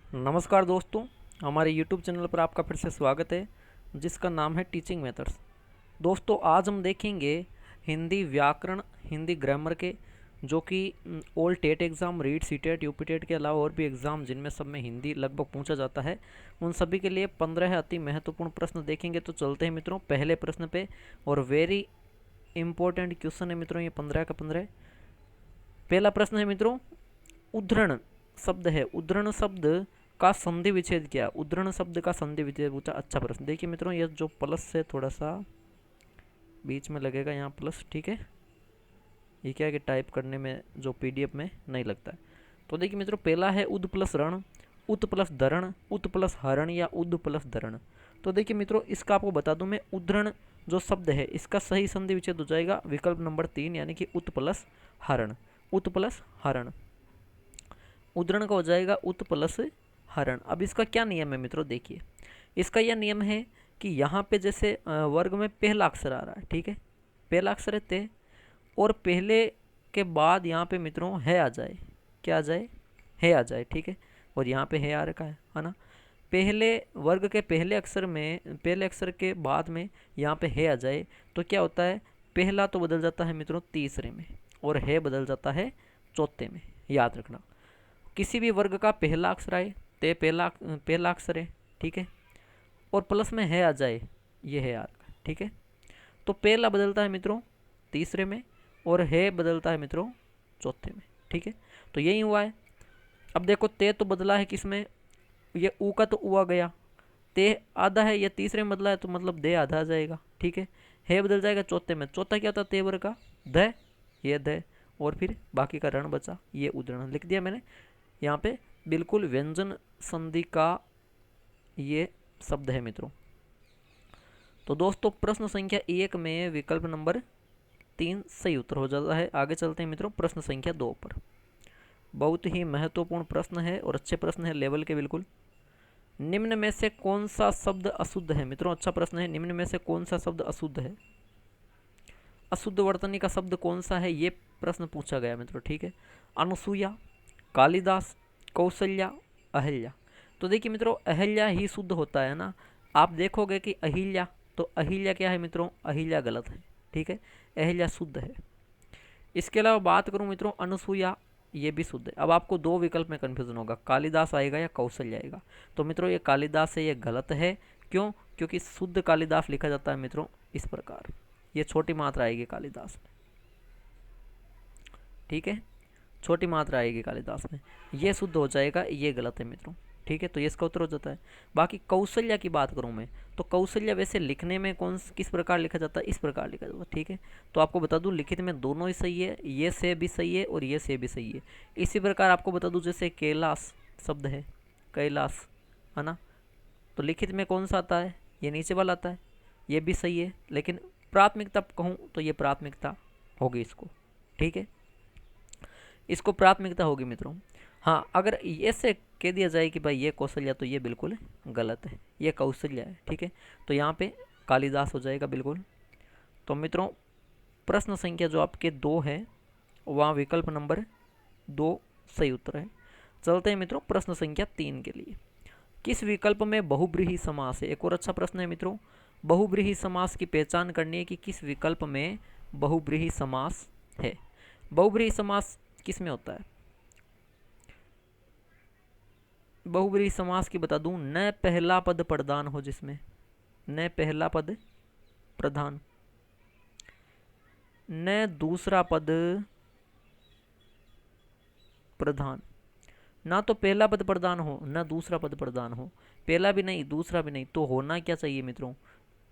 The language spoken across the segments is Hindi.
नमस्कार दोस्तों, हमारे YouTube चैनल पर आपका फिर से स्वागत है जिसका नाम है टीचिंग मेथड्स। दोस्तों आज हम देखेंगे हिंदी व्याकरण, हिंदी ग्रामर के जो कि all TET exam, REET, CTET, UPTET के अलावा और भी एग्ज़ाम जिनमें सब में हिंदी लगभग पूछा जाता है, उन सभी के लिए 15 अति महत्वपूर्ण प्रश्न देखेंगे। तो चलते हैं मित्रों पहले प्रश्न पे। और वेरी इंपॉर्टेंट क्वेश्चन है मित्रों ये 15 का 15। पहला प्रश्न है मित्रों, उद्धरण शब्द है, उद्धरण शब्द का संधि विच्छेद क्या? उद्धरण शब्द का संधि विच्छेद पूछा। अच्छा प्रश्न। देखिए मित्रों ये जो प्लस से थोड़ा सा बीच में लगेगा यहाँ प्लस, ठीक है। ये क्या है कि टाइप करने में जो पीडीएफ में नहीं लगता है। तो देखिए मित्रों पहला है उद प्लस रण, उत प्लस धरण, उत प्लस हरण या उद प्लस धरण। तो देखिए मित्रों इसका आपको बता दूं मैं, उद्धरण जो शब्द है इसका सही संधि विच्छेद हो जाएगा विकल्प नंबर 3 यानी कि उत प्लस हरण। उत प्लस हरण, उद्धरण का हो जाएगा उत प्लस हरण। अब इसका क्या नियम है मित्रों, देखिए इसका यह नियम है कि यहाँ पे जैसे वर्ग में पहला अक्षर आ रहा है, ठीक है, पहला अक्षर है ते, और पहले के बाद यहाँ पे मित्रों है आ जाए, क्या आ जाए, है आ जाए, ठीक है। और यहाँ पे है आ रखा है ना। पहले वर्ग के पहले अक्षर में, पहले अक्षर के बाद में यहाँ पे है आ जाए तो क्या होता है, पहला तो बदल जाता है मित्रों तीसरे में और है बदल जाता है चौथे में। याद रखना, किसी भी वर्ग का पहला अक्षर आए, ते पहला पहला अक्षर है, ठीक है, और प्लस में है आ जाए, ये है यार, ठीक है। तो पहला बदलता है मित्रों तीसरे में और है बदलता है मित्रों चौथे में, ठीक है। तो यही हुआ है। अब देखो ते तो बदला है किसमें, ये ऊ का तो ऊ आ गया, ते आधा है, ये तीसरे में बदला है तो मतलब दे आधा आ जाएगा, ठीक है बदल जाएगा चौथे में। चौथा क्या होता है तेवर का ध, ये ध, और फिर बाकी का रण बचा, ये उदरण लिख दिया मैंने यहाँ पे। बिल्कुल व्यंजन संधि का ये शब्द है मित्रों। तो दोस्तों प्रश्न संख्या 1 में विकल्प नंबर 3 सही उत्तर हो जाता है। आगे चलते हैं मित्रों प्रश्न संख्या 2 पर। बहुत ही महत्वपूर्ण प्रश्न है और अच्छे प्रश्न है लेवल के बिल्कुल। निम्न में से कौन सा शब्द अशुद्ध है मित्रों? अच्छा प्रश्न है, निम्न में से कौन सा शब्द अशुद्ध है, अशुद्ध वर्तनी का शब्द कौन सा है, ये प्रश्न पूछा गया मित्रों, ठीक है। अनुसुईया, कालिदास, कौशल्या, अहिल्या। तो देखिए मित्रों अहिल्या ही शुद्ध होता है ना। आप देखोगे कि अहिल्या, तो अहिल्या क्या है मित्रों, अहिल्या गलत है, ठीक है, अहिल्या शुद्ध है। इसके अलावा बात करूं मित्रों अनुसुईया, ये भी शुद्ध है। अब आपको दो विकल्प में कन्फ्यूजन होगा, कालिदास आएगा या कौशल्य आएगा। तो मित्रों ये कालिदास है, ये गलत है। क्यों? क्योंकि शुद्ध कालिदास लिखा जाता है मित्रों इस प्रकार, ये छोटी मात्रा आएगी कालिदास में, ठीक है, छोटी मात्रा आएगी कालिदास में, ये शुद्ध हो जाएगा, ये गलत है मित्रों, ठीक है। तो ये इसका उत्तर हो जाता है। बाकी कौशल्या की बात करूं मैं, तो कौशल्या वैसे लिखने में कौन किस प्रकार लिखा जाता है, इस प्रकार लिखा जाता है, ठीक है। तो आपको बता दूं लिखित में दोनों ही सही है, ये से भी सही है और ये से भी सही है। इसी प्रकार आपको बता दूं जैसे कैलाश शब्द है, कैलाश, है ना, तो लिखित में कौन सा आता है, ये नीचे वाला आता है, ये भी सही है। लेकिन प्राथमिकता कहूँ तो ये प्राथमिकता होगी इसको, ठीक है, इसको प्राथमिकता होगी मित्रों। हाँ अगर ऐसे कह दिया जाए कि भाई ये कौशल्या, तो ये बिल्कुल गलत है, ये कौशल्या है, ठीक है। तो यहाँ पे कालिदास हो जाएगा बिल्कुल। तो मित्रों प्रश्न संख्या जो आपके 2 है वहाँ विकल्प नंबर 2 सही उत्तर है। चलते हैं मित्रों प्रश्न संख्या 3 के लिए। किस विकल्प में बहुब्रीहि समास है? एक और अच्छा प्रश्न है मित्रों, बहुब्रीहि समास की पहचान करनी है कि किस विकल्प में बहुब्रीहि समास है। बहुब्रीहि समास किस में होता है? बहुब्रीहि समास की बता दूं, न पहला पद प्रधान हो जिसमें, न पहला पद प्रधान, न दूसरा पद प्रधान, ना तो पहला पद प्रधान हो ना दूसरा पद प्रधान हो, पहला भी नहीं दूसरा भी नहीं, तो होना क्या चाहिए मित्रों,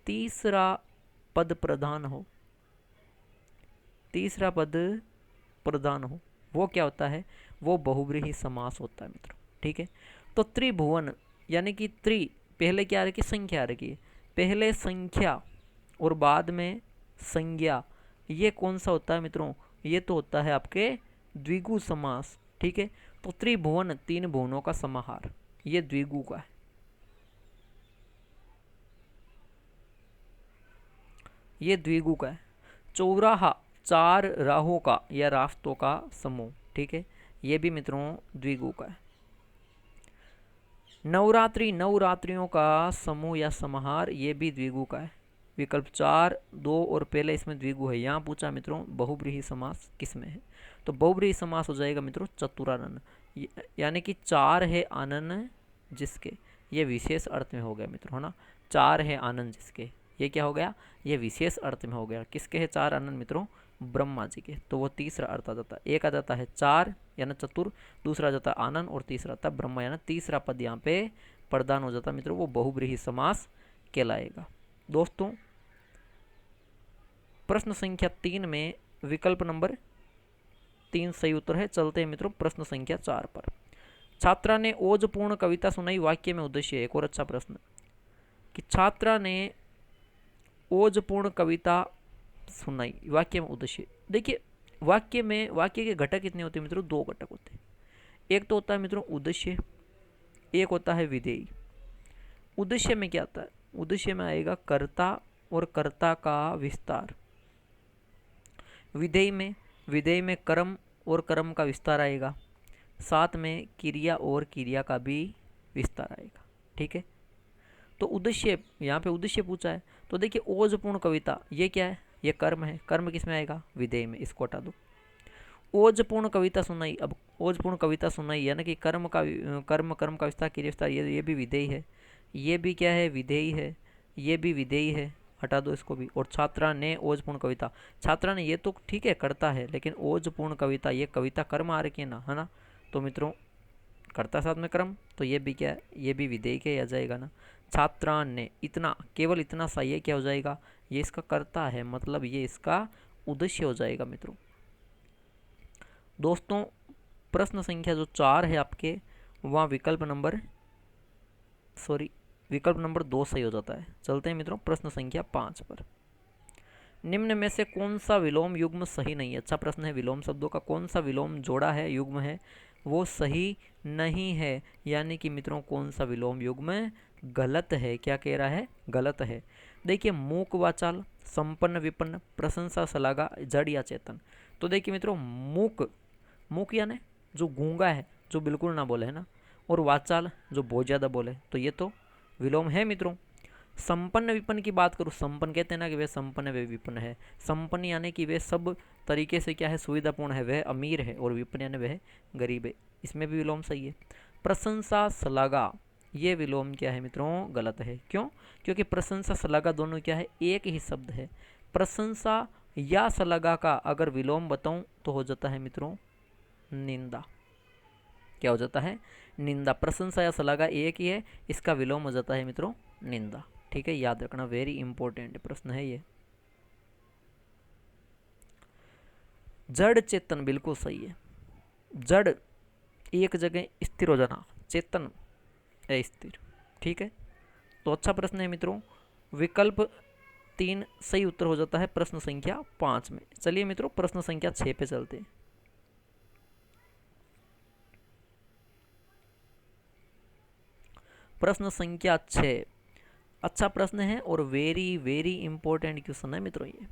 तीसरा पद प्रधान हो, तीसरा पद प्रधान हो। वो क्या होता है, वो बहुब्रीहि समास होता है मित्रों, ठीक है। तो त्रिभुवन यानी कि त्रि पहले क्या आ रखी, संख्या आ रखी है, पहले संख्या और बाद में संज्ञा, ये कौन सा होता है मित्रों, ये तो होता है आपके द्विगु समास, ठीक है। तो त्रिभुवन तीन भुवनों का समाहार, ये द्विगु का है, ये द्विगु का है। चौराहा चार राहों का या रास्तों का समूह, ठीक है, ये भी मित्रों द्विगु का है। नवरात्रि, नवरात्रियों का समूह या समाहार, ये भी द्विगु का है। विकल्प 4, 2 और पहले इसमें द्विगु है। यहाँ पूछा मित्रों बहुब्रीहि समास किस में है, तो बहुब्रीहि समास हो जाएगा मित्रों चतुरानन, यानी कि 4 है आनन जिसके, ये विशेष अर्थ में हो गया मित्रों, है ना। 4 है आनंद जिसके, ये क्या हो गया, ये विशेष अर्थ में हो गया। किसके है 4 आनंद मित्रों, ब्रह्मा जी के। तो वो तीसरा अर्थ आ जाता है। एक आ जाता है 4 यानी चतुर, दूसरा आ जाता है आनंद, और तीसरा आता है ब्रह्मा यानी तीसरा पद यहाँ पे प्रदान हो जाता है मित्रों, वो बहुब्रीहि समास कहलाएगा। दोस्तों प्रश्न संख्या 3 में विकल्प नंबर 3 सही उत्तर है। चलते हैं मित्रों प्रश्न संख्या 4 पर। छात्रा ने ओजपूर्ण कविता सुनाई, वाक्य में उद्देश्य। एक और अच्छा प्रश्न कि छात्रा ने ओजपूर्ण कविता सुनाई, वाक्य में उद्देश्य। देखिए वाक्य के घटक कितने होते हैं मित्रों, 2 घटक होते हैं। एक तो होता है मित्रों उद्देश्य, एक होता है विधेय। उद्देश्य में क्या आता है, उद्देश्य में आएगा कर्ता और कर्ता का विस्तार। विधेय में कर्म और कर्म का विस्तार आएगा, साथ में क्रिया और क्रिया का भी विस्तार आएगा। ठीक है, तो उद्देश्य, यहाँ पे उद्देश्य पूछा है। तो देखिए ओजपूर्ण कविता, ये क्या है, ये कर्म है। कर्म किस में आएगा, विधेय में, इसको हटा दो। ओजपूर्ण कविता सुनाई, अब ओजपूर्ण कविता सुनाई यानी कि कर्म का विस्तार, क्रिया विस्तार, ये भी विधेय है। ये भी क्या है, विधेय है। ये भी विधेय है, हटा दो इसको भी। और छात्रा ने ओजपूर्ण कविता, छात्रा ने, ये तो ठीक है करता है, लेकिन ओजपूर्ण कविता, ये कविता कर्म आ रखी है ना, है ना। तो मित्रों कर्ता साथ में कर्म, तो ये भी क्या है, ये भी विधेय के आ जाएगा ना। छात्रा ने, इतना, केवल इतना सा, ये क्या हो जाएगा, ये इसका कर्ता है, मतलब ये इसका उद्देश्य हो जाएगा मित्रों। दोस्तों प्रश्न संख्या जो 4 है आपके, वहाँ विकल्प नंबर 2 सही हो जाता है। चलते हैं मित्रों प्रश्न संख्या 5 पर। निम्न में से कौन सा विलोम युग्म सही नहीं है। अच्छा प्रश्न है, विलोम शब्दों का कौन सा विलोम जोड़ा है, युग्म है, वो सही नहीं है, यानी कि मित्रों कौन सा विलोम युग्म गलत है। क्या कह रहा है, गलत है। देखिए मूक वाचाल, संपन्न विपन्न, प्रशंसा शलाघा, जड़ या चेतन। तो देखिए मित्रों मूक यानी जो गूंगा है, जो बिल्कुल ना बोले, है ना, और वाचाल जो बहुत ज़्यादा बोले, तो ये तो विलोम है मित्रों। संपन्न विपन्न की बात करूँ, संपन्न कहते हैं ना कि वे संपन्न है, वे विपन्न है। संपन्न यानी कि वे सब तरीके से क्या है, सुविधापूर्ण है, वह अमीर है, और विपन्न यानी वह गरीब है, इसमें भी विलोम सही है। प्रशंसा शलाघा, ये विलोम क्या है मित्रों, गलत है। क्यों, क्योंकि प्रशंसा शलाघा दोनों क्या है, एक ही शब्द है। प्रशंसा या शलाघा का अगर विलोम बताऊं तो हो जाता है मित्रों निंदा। क्या हो जाता है, निंदा। प्रशंसा या शलाघा एक ही है, इसका विलोम हो जाता है मित्रों निंदा। ठीक है, याद रखना, वेरी इंपॉर्टेंट प्रश्न है ये। जड़ चेतन बिल्कुल सही है। जड़ एक जगह स्थिर हो जाना, चेतन अस्थिर। ठीक है, तो अच्छा प्रश्न है मित्रों। विकल्प 3 सही उत्तर हो जाता है प्रश्न संख्या 5 में। चलिए मित्रों प्रश्न संख्या 6 पे चलते हैं। प्रश्न संख्या 6 अच्छा प्रश्न है और वेरी वेरी इंपॉर्टेंट क्वेश्चन है मित्रों ये।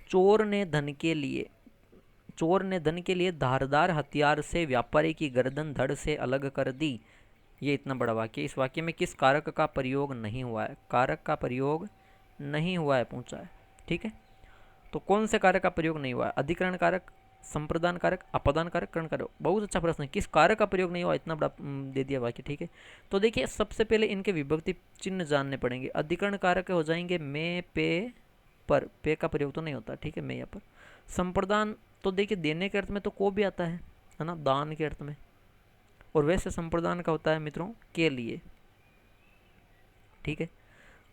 चोर ने धन के लिए धारदार हथियार से व्यापारी की गर्दन धड़ से अलग कर दी। ये इतना बड़ा वाक्य, इस वाक्य में किस कारक का प्रयोग नहीं हुआ है, कारक का प्रयोग नहीं हुआ है पूछा है। ठीक है, तो कौन से कारक का प्रयोग नहीं हुआ है, अधिकरण कारक, संप्रदान कारक, अपदान कारक, करण कारक। बहुत अच्छा प्रश्न है, किस कारक का प्रयोग नहीं हुआ, इतना बड़ा दे दिया वाक्य। ठीक है, तो देखिए सबसे पहले इनके विभक्ति चिन्ह जानने पड़ेंगे। अधिकरण कारक हो जाएंगे मैं, पे, पर, पे का प्रयोग तो नहीं होता। ठीक है, मैं या पर। संप्रदान तो देखिए देने के अर्थ में तो को भी आता है ना, दान के अर्थ में, और वैसे संप्रदान का होता है मित्रों के लिए। ठीक है,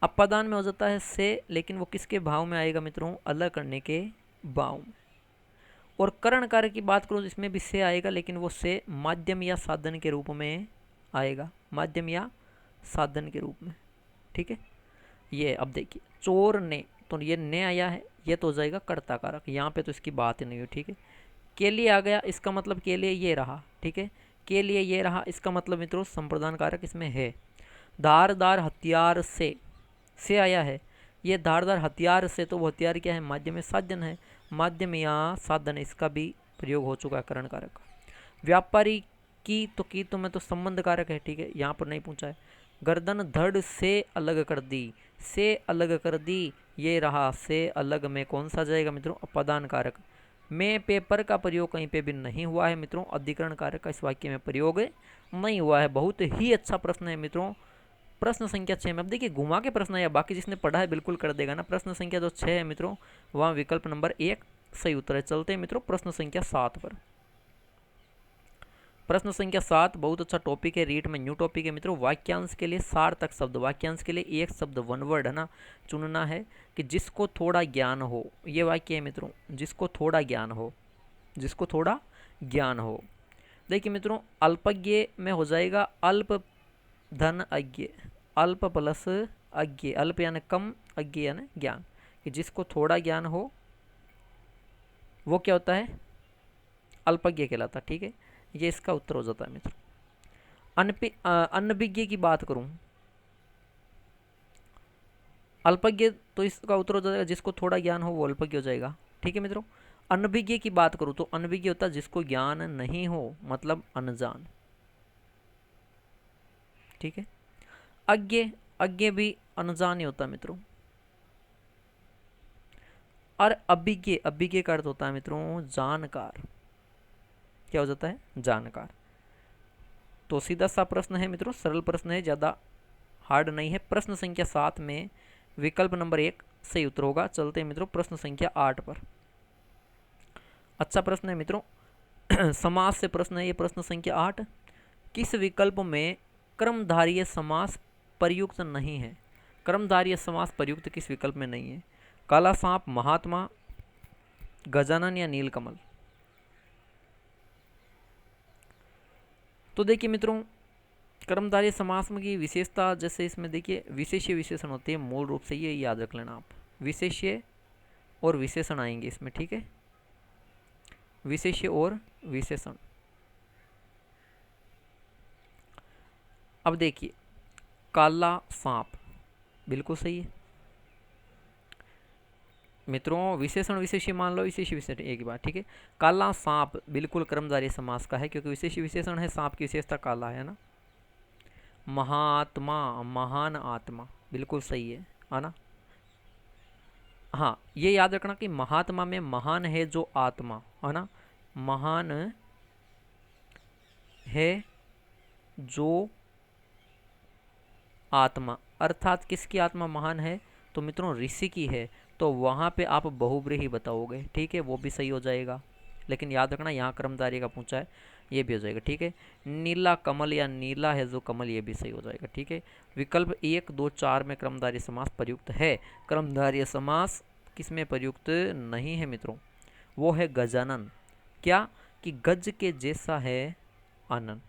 अपदान में हो जाता है से, लेकिन वो किसके भाव में आएगा मित्रों, अलग करने के भाव में। और करण कार्य की बात करूँ तो इसमें भी से आएगा, लेकिन वो से माध्यम या साधन के रूप में आएगा, माध्यम या साधन के रूप में। ठीक है, ये अब देखिए चोर ने, तो ये ने आया है, ये तो हो जाएगा कर्ता कारक, यहाँ पे तो इसकी बात ही नहीं हुई। ठीक है, के लिए आ गया, इसका मतलब के लिए ये रहा। ठीक है, के लिए ये रहा, इसका मतलब मित्रों संप्रदान कारक इसमें है। धारदार हथियार से आया है, ये धारदार हथियार से, तो वो हथियार क्या है, माध्यम या साधन है, माध्यम या साधन, इसका भी प्रयोग हो चुका है करण कारक। व्यापारी की तो मैं तो संबंध कारक है, ठीक है, यहाँ पर नहीं पूछा है। गर्दन धड़ से अलग कर दी, से अलग कर दी, ये रहा से अलग में कौन सा जाएगा मित्रों, अपादान कारक। में पेपर का प्रयोग कहीं पे भी नहीं हुआ है मित्रों, अधिकरण कारक का इस वाक्य में प्रयोग नहीं हुआ है। बहुत ही अच्छा प्रश्न है मित्रों। प्रश्न संख्या 6 में, अब देखिए घुमा के प्रश्न है, या बाकी जिसने पढ़ा है बिल्कुल कर देगा ना। प्रश्न संख्या जो 6 है मित्रों, वहाँ विकल्प नंबर 1 सही उत्तर है। चलते हैं मित्रों प्रश्न संख्या 7 पर। प्रश्न संख्या 7 बहुत अच्छा टॉपिक है, रीट में न्यू टॉपिक है मित्रों। वाक्यांश के लिए सार्थक शब्द, वाक्यांश के लिए एक शब्द वन वर्ड है ना चुनना है, कि जिसको थोड़ा ज्ञान हो। ये वाक्य है मित्रों, जिसको थोड़ा ज्ञान हो, जिसको थोड़ा ज्ञान हो। देखिए मित्रों, अल्पज्ञ में हो जाएगा अल्प धन अज्ञ, अल्प प्लस अज्ञ, अल्प यानी कम, अज्ञ यानी ज्ञान, कि जिसको थोड़ा ज्ञान हो वो क्या होता है, अल्पज्ञ कहलाता, ठीक है। ये इसका उत्तर हो जाता है मित्र। अनभिज्ञ की बात करूं, अल्पज्ञ तो इसका उत्तर हो जाएगा जिसको थोड़ा ज्ञान हो वो अल्पज्ञ हो जाएगा, ठीक है मित्रों। अनभिज्ञ की बात करूं तो अनभिज्ञ होता है जिसको ज्ञान नहीं हो, मतलब अनजान, ठीक है। अज्ञ, अज्ञ भी अनजान ही होता है मित्रों। और अभिज्ञ, अभिज्ञ का अर्थ होता है मित्रों जानकार, क्या हो जाता है, जानकार। तो सीधा सा प्रश्न है मित्रों, सरल प्रश्न है, ज़्यादा हार्ड नहीं है। प्रश्न संख्या 7 में विकल्प नंबर 1 सही उत्तर होगा। चलते हैं मित्रों प्रश्न संख्या 8 पर। अच्छा प्रश्न है मित्रों, समास से प्रश्न है ये प्रश्न संख्या 8। किस विकल्प में कर्मधारय समास प्रयुक्त नहीं है, कर्मधारय समास प्रयुक्त किस विकल्प में नहीं है। काला सांप, महात्मा, गजानन या नीलकमल। तो देखिए मित्रों, कर्मधारय समास में की विशेषता, जैसे इसमें देखिए विशेष्य विशेषण होते हैं, मूल रूप से ये याद रख लेना आप, विशेष्य और विशेषण आएंगे इसमें, ठीक है, विशेष्य और विशेषण। अब देखिए काला सांप बिल्कुल सही है मित्रों, विशेषण विशेष्य मान लो, विशेष्य विशेषण एक ही बात, ठीक है। काला सांप बिल्कुल कर्मधारय समास का है, क्योंकि विशेष्य विशेषण है, सांप की विशेषता काला है ना। महात्मा, महान आत्मा बिल्कुल सही है ना। हाँ, ये याद रखना कि महात्मा में महान है जो आत्मा, है ना, महान है जो आत्मा, अर्थात किसकी आत्मा महान है, तो मित्रों ऋषि की है, तो वहाँ पे आप बहुब्रीही बताओगे, ठीक है, वो भी सही हो जाएगा। लेकिन याद रखना यहाँ कर्मधारय का पूछा है, ये भी हो जाएगा, ठीक है। नीला कमल या नीला है जो कमल, ये भी सही हो जाएगा, ठीक है। विकल्प 1, 2, 4 में कर्मधारय समास प्रयुक्त है। कर्मधारय समास किसमें प्रयुक्त नहीं है मित्रों, वो है गजानन। क्या, कि गज के जैसा है आनन।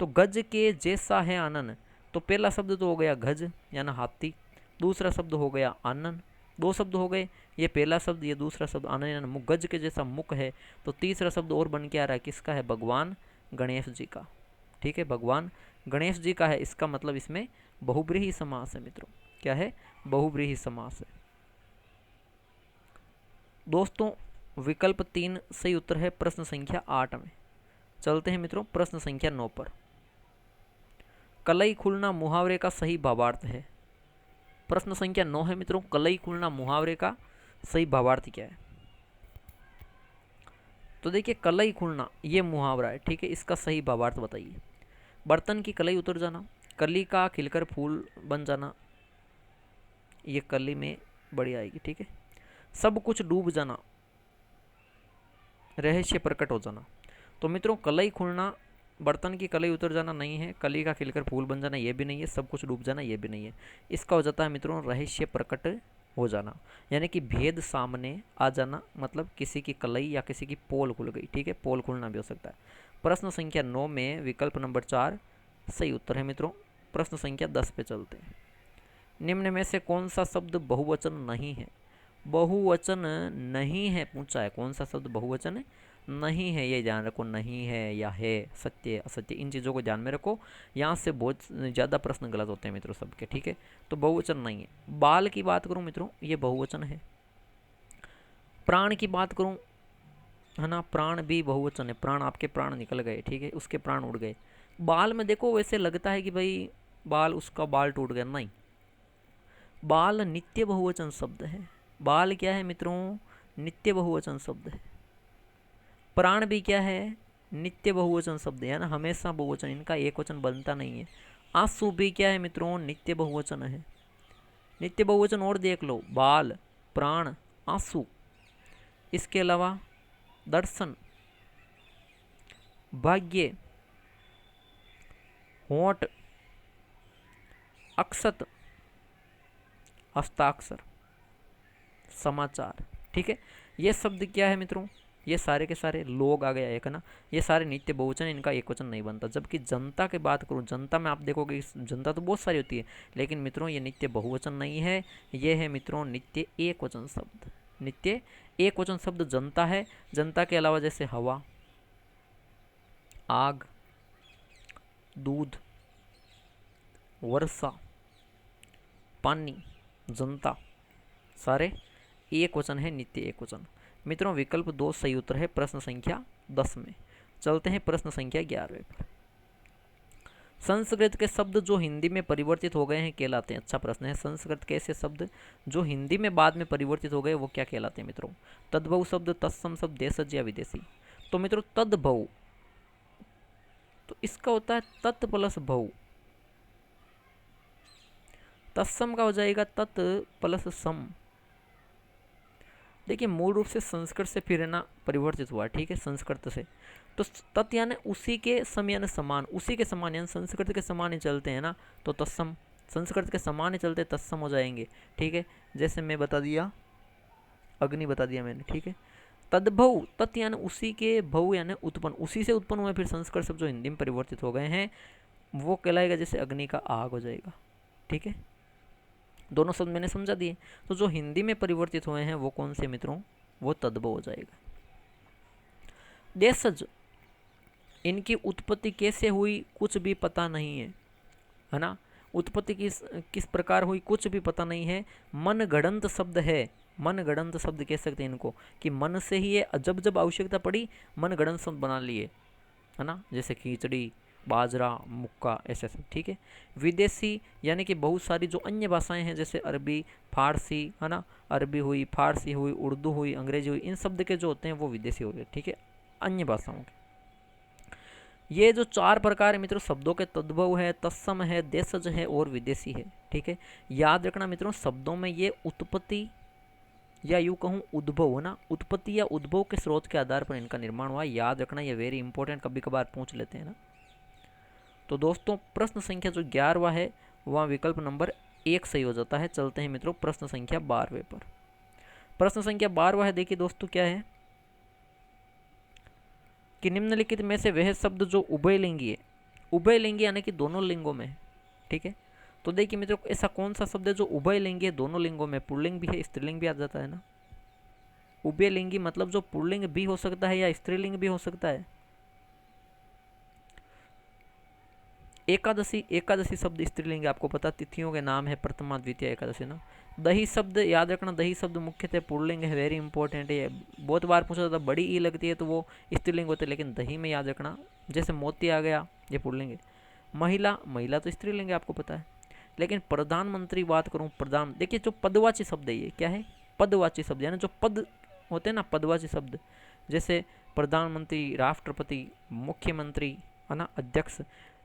तो गज के जैसा है आनन, तो पहला शब्द तो हो गया गज यानी हाथी, दूसरा शब्द हो गया आनन, दो शब्द हो गए, ये पहला शब्द ये दूसरा शब्द आनन यानी मुख, गज के जैसा मुख है, तो तीसरा शब्द और बन के आ रहा है, किसका है, भगवान गणेश जी का, ठीक है, भगवान गणेश जी का है। इसका मतलब इसमें बहुब्रीही समास है मित्रों, क्या है, बहुब्रीही समास है दोस्तों। विकल्प 3 सही उत्तर है प्रश्न संख्या 8 में। चलते हैं मित्रों प्रश्न संख्या 9 पर। कलई खुलना मुहावरे का सही भावार्थ है। प्रश्न संख्या 9 है मित्रों, कलई खुलना मुहावरे का सही भावार्थ क्या है। तो देखिए कलई खुलना ये मुहावरा है, ठीक है, इसका सही भावार्थ बताइए। बर्तन की कलई उतर जाना, कली का खिलकर फूल बन जाना, ये कली में बड़ी आएगी, ठीक है। सब कुछ डूब जाना, रहस्य प्रकट हो जाना। तो मित्रों कलई खुलना, बर्तन की कलई उतर जाना नहीं है, कली का खिलकर फूल बन जाना ये भी नहीं है, सब कुछ डूब जाना ये भी नहीं है। इसका हो जाता है मित्रों रहस्य प्रकट हो जाना, यानी कि भेद सामने आ जाना, मतलब किसी की कलई या किसी की पोल खुल गई, ठीक है, पोल खुलना भी हो सकता है। प्रश्न संख्या 9 में विकल्प नंबर 4 सही उत्तर है मित्रों। प्रश्न संख्या 10 पे चलते हैं। निम्न में से कौन सा शब्द बहुवचन नहीं है, बहुवचन नहीं है पूछा है, कौन सा शब्द बहुवचन नहीं है, ये ध्यान रखो, नहीं है या है, सत्य असत्य, इन चीज़ों को ध्यान में रखो, यहाँ से बहुत ज़्यादा प्रश्न गलत होते हैं मित्रों सबके, ठीक है। तो बहुवचन नहीं है। बाल की बात करूँ मित्रों, ये बहुवचन है। प्राण की बात करूँ है ना। प्राण भी बहुवचन है, प्राण आपके प्राण निकल गए, ठीक है, उसके प्राण उड़ गए। बाल में देखो वैसे लगता है कि भाई बाल, उसका बाल टूट गया, नहीं। बाल नित्य बहुवचन शब्द है। बाल क्या है मित्रों, नित्य बहुवचन शब्द है। प्राण भी क्या है, नित्य बहुवचन शब्द है ना, हमेशा बहुवचन, इनका एक वचन बनता नहीं है। आंसू भी क्या है मित्रों, नित्य बहुवचन है। नित्य बहुवचन और देख लो, बाल, प्राण, आंसू, इसके अलावा दर्शन, भाग्य, होंठ, अक्षत, हस्ताक्षर, समाचार, ठीक है। ये शब्द क्या है मित्रों, ये सारे के सारे, लोग आ गया एक, है ना, ये सारे नित्य बहुवचन, इनका एक वचन नहीं बनता। जबकि जनता की बात करूं, जनता में आप देखोगे जनता तो बहुत सारी होती है, लेकिन मित्रों ये नित्य बहुवचन नहीं है, ये है मित्रों नित्य एक वचन शब्द। नित्य एक वचन शब्द जनता है। जनता के अलावा जैसे हवा, आग, दूध, वर्षा, पानी, जनता, सारे एक वचन है, नित्य एक वचन। मित्रों विकल्प 2 सही उत्तर है प्रश्न संख्या 10 में। चलते हैं प्रश्न संख्या 11 पर। संस्कृत के शब्द जो हिंदी में परिवर्तित हो गए हैं कहलाते हैं। अच्छा प्रश्न है, संस्कृत के ऐसे शब्द जो हिंदी में बाद में परिवर्तित हो गए वो क्या कहलाते हैं मित्रों। तद्भव शब्द, तत्सम शब्द, देशज या विदेशी। तो मित्रों तद्भव, तो इसका होता है तत् प्लस भव। तत्सम का हो जाएगा तत् प्लस सम। देखिए मूल रूप से संस्कृत से फिर है ना परिवर्तित हुआ, ठीक है, संस्कृत से। तो तत् यानी उसी के सम यानी समान, उसी के समान यानी संस्कृत के समान ही चलते हैं ना, तो तत्सम, संस्कृत के समान ही चलते तत्सम हो जाएंगे, ठीक है। जैसे मैं बता दिया, अग्नि बता दिया मैंने, ठीक है। तद्भव, तत् यानी उसी के, भव यानी उत्पन्न, उसी से उत्पन्न हुए फिर संस्कृत शब्द जो हिंदी में परिवर्तित हो गए हैं वो कहलाएगा, जैसे अग्नि का आग हो जाएगा, ठीक है। दोनों शब्द मैंने समझा दिए। तो जो हिंदी में परिवर्तित हुए हैं वो कौन से मित्रों, वो तद्भव हो जाएगा। देशज, इनकी उत्पत्ति कैसे हुई कुछ भी पता नहीं है ना। उत्पत्ति किस प्रकार हुई कुछ भी पता नहीं है। मन गढ़ंत शब्द है, मन गढ़ंत शब्द कह सकते हैं इनको, कि मन से ही ये जब जब आवश्यकता पड़ी मन गढ़ंत शब्द बना लिए, है ना, जैसे खिचड़ी, बाजरा, मुक्का, ऐसे सब, ठीक है। विदेशी यानी कि बहुत सारी जो अन्य भाषाएं हैं, जैसे अरबी, फारसी, है ना, अरबी हुई, फारसी हुई, उर्दू हुई, अंग्रेजी हुई, इन शब्द के जो होते हैं वो विदेशी हो गए, ठीक है, अन्य भाषाओं के। ये जो 4 प्रकार है मित्रों शब्दों के, तद्भव है, तत्सम है, देशज है और विदेशी है, ठीक है। याद रखना मित्रों शब्दों में ये उत्पत्ति या यूँ कहूँ उद्भव, है ना, उत्पत्ति या उद्भव के स्रोत के आधार पर इनका निर्माण हुआ। याद रखना, ये वेरी इंपॉर्टेंट, कभी कभार पूछ लेते हैं ना। तो दोस्तों प्रश्न संख्या जो 11वां है वह विकल्प नंबर 1 सही हो जाता है। चलते हैं मित्रों प्रश्न संख्या 12वें पर। प्रश्न संख्या 12वां है, देखिए दोस्तों क्या है कि निम्नलिखित में से वह शब्द जो उभयलिंगी है, उभयलिंगी यानी कि दोनों लिंगों में, ठीक है। तो देखिए मित्रों ऐसा कौन सा शब्द है जो उभयलिंगी है, दोनों लिंगों में, पुल्लिंग भी है स्त्रीलिंग भी आ जाता है ना। उभयलिंगी मतलब जो पुल्लिंग भी हो सकता है या स्त्रीलिंग भी हो सकता है। एकादशी, एकादशी शब्द स्त्रीलिंग आपको पता, तिथियों के नाम है प्रथमा द्वितीय एकादशी ना। दही शब्द याद रखना, दही शब्द मुख्यतः पुल्लिंग है, वेरी इंपॉर्टेंट है, बहुत बार पूछा जाता है, बड़ी ई लगती है तो वो स्त्रीलिंग होते हैं, लेकिन दही में याद रखना। जैसे मोती आ गया, ये पुल्लिंग है। महिला, महिला तो स्त्रीलिंग है आपको पता है। लेकिन प्रधानमंत्री बात करूँ, प्रधान, देखिए जो पदवाची शब्द है ये क्या है, पदवाची शब्द, यानी जो पद होते हैं ना पदवाची शब्द, जैसे प्रधानमंत्री, राष्ट्रपति, मुख्यमंत्री, है ना, अध्यक्ष,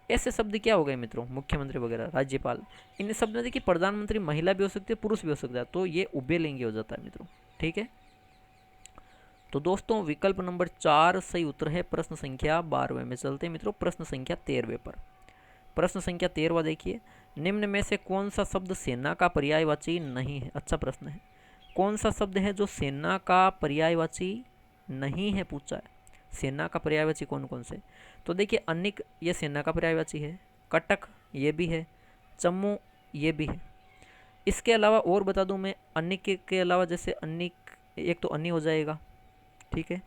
ऐसे शब्द क्या हो गए मित्रों, मुख्यमंत्री वगैरह, राज्यपाल। इन शब्द में देखिए प्रधानमंत्री महिला भी हो सकती है, पुरुष भी हो सकता है, तो ये उभयलिंगी हो जाता है मित्रों, ठीक है। तो दोस्तों विकल्प नंबर 4 सही उत्तर है प्रश्न संख्या 12वें में। चलते हैं मित्रों प्रश्न संख्या 13वें पर। प्रश्न संख्या 13वां देखिए, निम्न में से कौन सा शब्द सेना का पर्यायवाची नहीं है। अच्छा प्रश्न है, कौन सा शब्द है जो सेना का पर्यायवाची नहीं है, पूछा है। सेना का पर्यायवाची कौन कौन से, तो देखिए अनिक ये सेना का पर्यायवाची है, कटक ये भी है, चम्मू ये भी है। इसके अलावा और बता दूं मैं, अनिक के अलावा जैसे अनिक, एक तो अन्नी हो जाएगा, ठीक है,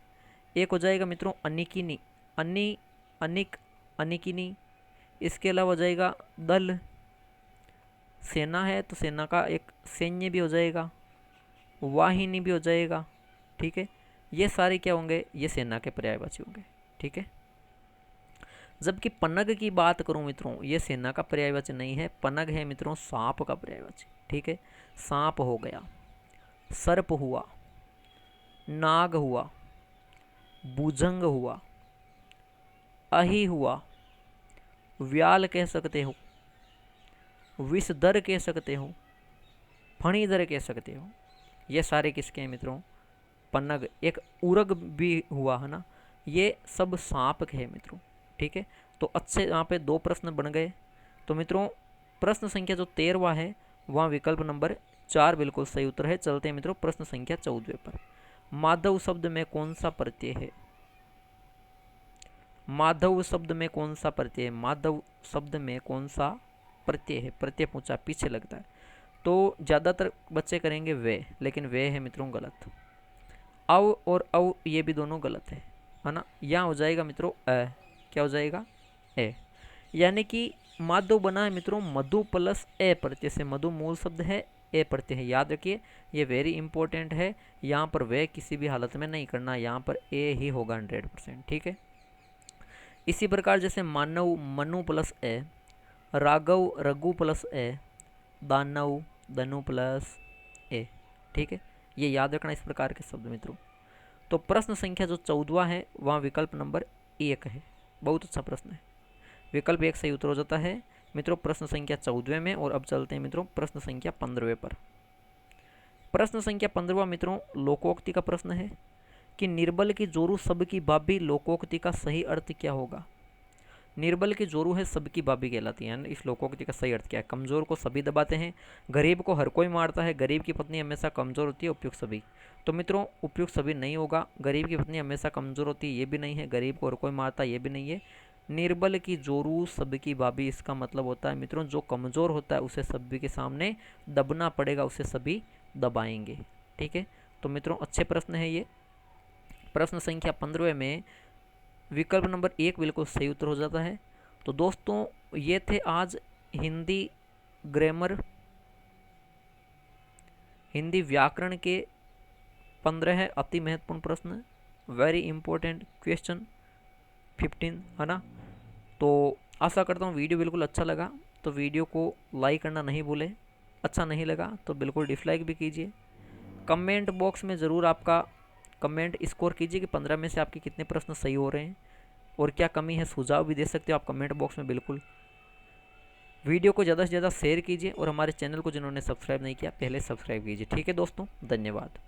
एक हो जाएगा मित्रों अनिकिनी, अन्नी, अनिक, अनिकिनी। इसके अलावा हो जाएगा दल, सेना है तो सेना का एक सैन्य भी हो जाएगा, वाहिनी भी हो जाएगा, ठीक है। ये सारे क्या होंगे, ये सेना के पर्यायवाची होंगे। ठीक है, जबकि पनग की बात करूं मित्रों, ये सेना का पर्यायवाची नहीं है, पनग है मित्रों सांप का पर्यायवाची। ठीक है, सांप हो गया, सर्प हुआ, नाग हुआ, भुजंग हुआ, अहि हुआ, व्याल कह सकते हो, विषधर कह सकते हो, फणीधर कह सकते हो। ये सारे किसके हैं मित्रों, पन्नग। एक उरग भी हुआ है ना, ये सब सांप के हैं मित्रों। ठीक है, तो अच्छे यहाँ पे 2 प्रश्न बन गए। तो मित्रों प्रश्न संख्या जो 13वां है वहाँ विकल्प नंबर 4 बिल्कुल सही उत्तर है। चलते हैं मित्रों प्रश्न संख्या 14वें पर। माधव शब्द में कौन सा प्रत्यय है, माधव शब्द में कौन सा प्रत्यय है, माधव शब्द में कौन सा प्रत्यय है, प्रत्यय पूछा पीछे लगता है। तो ज़्यादातर बच्चे करेंगे वे, लेकिन वे है मित्रों गलत। अव और अव ये भी दोनों गलत है ना। यहाँ हो जाएगा मित्रों अ, क्या हो जाएगा ए, यानी कि माधव बना है मित्रों मधु प्लस ए प्रत्यय से। मधु मूल शब्द है, ए प्रत्यय है, याद रखिए ये वेरी इंपॉर्टेंट है। यहाँ पर वे किसी भी हालत में नहीं करना, यहाँ पर ए ही होगा 100%। ठीक है, इसी प्रकार जैसे मानव मनु प्लस ए, राघव रघु प्लस ए, दानव धनु प्लस ए। ठीक है, ये याद रखना इस प्रकार के शब्द मित्रों। तो प्रश्न संख्या जो 14वां है वहाँ विकल्प नंबर 1 है। बहुत अच्छा प्रश्न है, विकल्प 1 सही उत्तर हो जाता है मित्रों प्रश्न संख्या 14वें में। और अब चलते हैं मित्रों प्रश्न संख्या 15वें पर। प्रश्न संख्या 15वां मित्रों लोकोक्ति का प्रश्न है कि निर्बल की जोरू सबकी भाभी लोकोक्ति का सही अर्थ क्या होगा। निर्बल की जोरू है सबकी भाभी कहलाती है। इस लोकोक्ति का सही अर्थ क्या है, कमजोर को सभी दबाते हैं, गरीब को हर कोई मारता है, गरीब की पत्नी हमेशा कमजोर होती है, उपयुक्त सभी। तो मित्रों उपयुक्त सभी नहीं होगा, गरीब की पत्नी हमेशा कमजोर होती है ये भी नहीं है, गरीब को हर कोई मारता है ये भी नहीं है। निर्बल की जोरू सबकी भाभी, इसका मतलब होता है मित्रों जो कमजोर होता है उसे सभी के सामने दबना पड़ेगा, उसे सभी दबाएंगे। ठीक है, तो मित्रों अच्छे प्रश्न है ये। प्रश्न संख्या 15 में विकल्प नंबर 1 बिल्कुल सही उत्तर हो जाता है। तो दोस्तों ये थे आज हिंदी ग्रामर, हिंदी व्याकरण के 15 अति महत्वपूर्ण प्रश्न, वेरी इंपॉर्टेंट क्वेश्चन 15 है ना। तो आशा करता हूँ वीडियो बिल्कुल अच्छा लगा, तो वीडियो को लाइक करना नहीं भूलें। अच्छा नहीं लगा तो बिल्कुल डिसलाइक भी कीजिए। कमेंट बॉक्स में ज़रूर आपका कमेंट स्कोर कीजिए कि 15 में से आपके कितने प्रश्न सही हो रहे हैं और क्या कमी है, सुझाव भी दे सकते हो आप कमेंट बॉक्स में बिल्कुल। वीडियो को ज़्यादा से ज़्यादा शेयर कीजिए और हमारे चैनल को जिन्होंने सब्सक्राइब नहीं किया पहले सब्सक्राइब कीजिए। ठीक है दोस्तों, धन्यवाद।